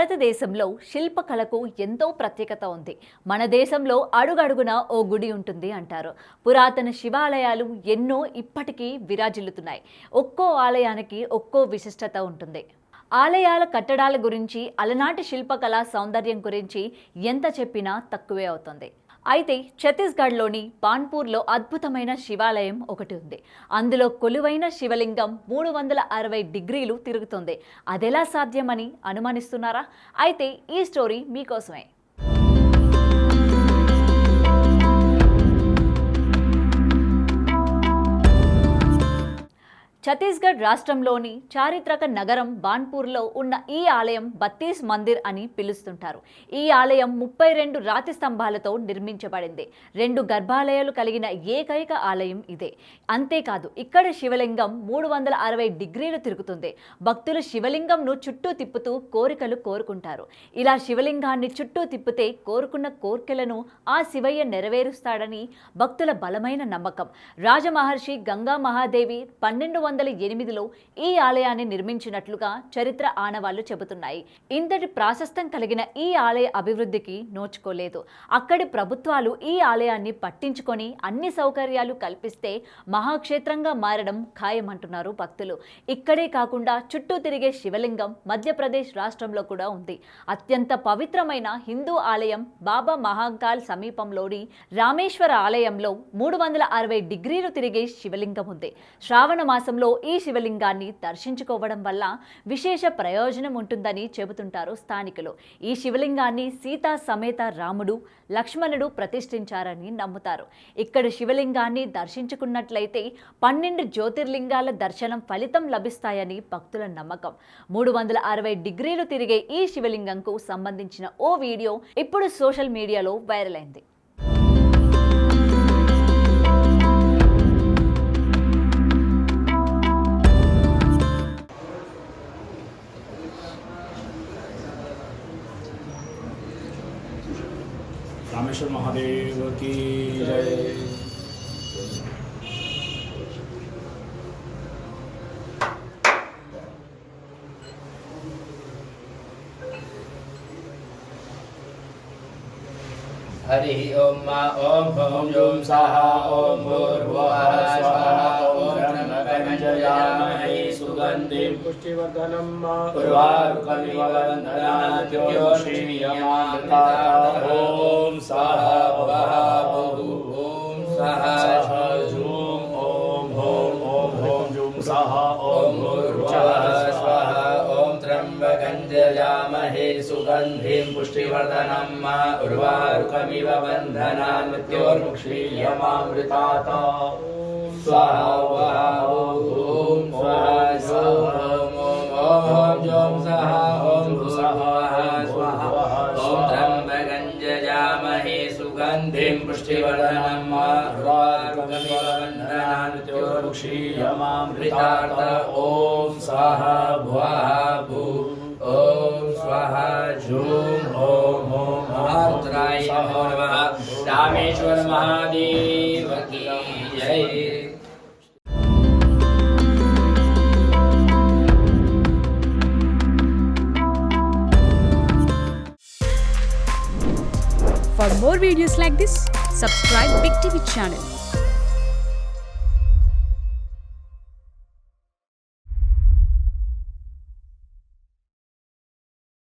భారతదేశంలో శిల్పకళకు ఎంతో ప్రత్యేకత ఉంది. మన దేశంలో అడుగడుగున ఓ గుడి ఉంటుంది అంటారు. పురాతన శివాలయాలు ఎన్నో ఇప్పటికీ విరాజిల్లుతున్నాయి. ఒక్కో ఆలయానికి ఒక్కో విశిష్టత ఉంటుంది. ఆలయాల కట్టడాల గురించి, అలనాటి శిల్పకళా సౌందర్యం గురించి ఎంత చెప్పినా తక్కువే అవుతుంది. అయితే ఛత్తీస్గఢ్లోని బాన్పూర్లో అద్భుతమైన శివాలయం ఒకటి ఉంది. అందులో కొలువైన శివలింగం 360 డిగ్రీలు తిరుగుతుంది. అదెలా సాధ్యమని అనుమానిస్తున్నారా? అయితే ఈ స్టోరీ మీకోసమే. ఛత్తీస్గఢ్ రాష్ట్రంలోని చారిత్రక నగరం బాన్పూర్లో ఉన్న ఈ ఆలయం బత్తీస్ మందిర్ అని పిలుస్తుంటారు. ఈ ఆలయం 32 రాతి స్తంభాలతో నిర్మించబడింది. 2 గర్భాలయాలు కలిగిన ఏకైక ఆలయం ఇదే. అంతేకాదు, ఇక్కడ శివలింగం 360 డిగ్రీలు తిరుగుతుంది. భక్తులు శివలింగంను చుట్టూ తిప్పుతూ కోరికలు కోరుకుంటారు. ఇలా శివలింగాన్ని చుట్టూ తిప్పితే కోరుకున్న కోర్కెలను ఆ శివయ్య నెరవేరుస్తాడని భక్తుల బలమైన నమ్మకం. రాజమహర్షి గంగా మహాదేవి 1208లో ఈ ఆలయాన్ని నిర్మించినట్లుగా చరిత్ర ఆనవాళ్లు చెబుతున్నాయి. ఇంతటి ప్రాశస్త్యం కలిగిన ఈ ఆలయ అభివృద్ధికి నోచుకోలేదు. అక్కడి ప్రభుత్వాలు ఈ ఆలయాన్ని పట్టించుకొని అన్ని సౌకర్యాలు కల్పిస్తే మహాక్షేత్రంగా మారడం ఖాయమంటున్నారు భక్తులు. ఇక్కడే కాకుండా చుట్టూ తిరిగే శివలింగం మధ్యప్రదేశ్ రాష్ట్రంలో కూడా ఉంది. అత్యంత పవిత్రమైన హిందూ ఆలయం బాబా మహాకాల్ సమీపంలోని రామేశ్వర ఆలయంలో 360 డిగ్రీలు తిరిగే శివలింగం ఉంది. శ్రావణ మాసంలో ఈ శివలింగాన్ని దర్శించుకోవడం వల్ల విశేష ప్రయోజనం ఉంటుందని చెబుతుంటారు స్థానికులు. ఈ శివలింగాన్ని సీతా సమేత రాముడు, లక్ష్మణుడు ప్రతిష్ఠించారని నమ్ముతారు. ఇక్కడ శివలింగాన్ని దర్శించుకున్నట్లయితే 12 జ్యోతిర్లింగాల దర్శనం ఫలితం లభిస్తాయని భక్తుల నమ్మకం. 360 డిగ్రీలు తిరిగే ఈ శివలింగంకు సంబంధించిన ఓ వీడియో ఇప్పుడు సోషల్ మీడియాలో వైరల్ అయింది. रामेश्वर महादेव की जय। हरि ओम ओम ओम ओम स्वाहा ओम भूर्भुवः स्वाहा ओम त्र्यंबकं सुगंधिं पुष्टिवर्धनं उर्वारुकमिव वन्दनात् ओम स्वाहा भवः ओम स्वाहा झूम ओम ओम ओम ओम झूम स्वाहा ओम भूर्भुवः स्वाहा ओम त्र्यंबकं जयामहे सुगंधिं पुष्टिवर्धनं उर्वारुकमिव वन्दनात् मृत्योर्मुक्षीयमामृतात् स्वाहा ओम स्वाहा ओम ओम ओम स्वाहा ओम भूर्भुवः स्वाहा ओम त्र्यंबकं जयामहे सुगंधिं पुष्टिवर्धनं उर्वारुकमिव वन्दनात् मृत्योर्मुक्षीयमामृतात् ओम स्वाहा भुवः भूः ओम स्वाहा झूम ओम ओम महारुद्राय नमो नमः। रामेश्वर महादेव की जय। For more videos like this, subscribe Big TV channel.